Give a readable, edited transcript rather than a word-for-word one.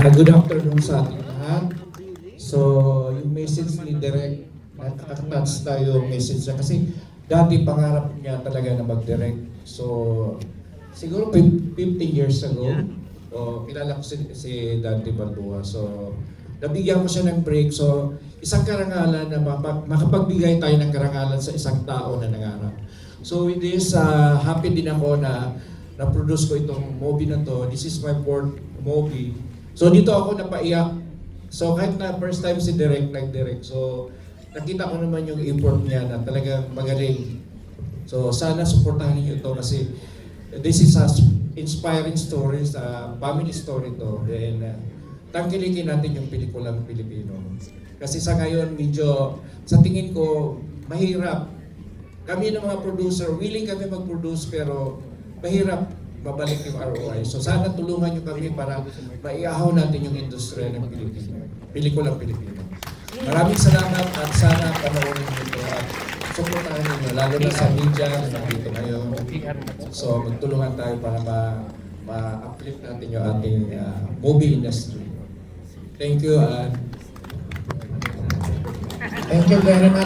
Good afternoon sa ating lahat. So, yung message ni Direk, nakaka-touch tayo yung message niya kasi dati pangarap niya talaga na mag-direct. So, siguro 50 years ago, kilala ko si Dante Balboa. So, nabigyan ko siya ng break. So, isang karangalan na makapagbigay tayo ng karangalan sa isang tao na nangarap. So, with this, happy din ako na na-produce ko itong movie na to. This is my fourth movie. So dito ako napaiyak. So kahit na first time si Direk nag-direct, so nakita ko naman yung effort niya na talagang magaling. So sana supportahan niyo ito kasi this is a inspiring story, sa family story to. Then tangkilikin natin yung pelikulang Pilipino. Kasi sa ngayon medyo sa tingin ko mahirap. Kami ng mga producer, willing kami mag-produce pero mahirap babalik yung ROI. So sana tulungan nyo kami para maiahaw natin yung industriya ng Pilipino, pelikulang Pilipino. Maraming salamat at sana panoorin nyo ito at supportahan nyo, lalo na sa media na nandito ngayon. So magtulungan tayo para ma-uplift natin yung ating movie industry. Thank you. Thank you very much.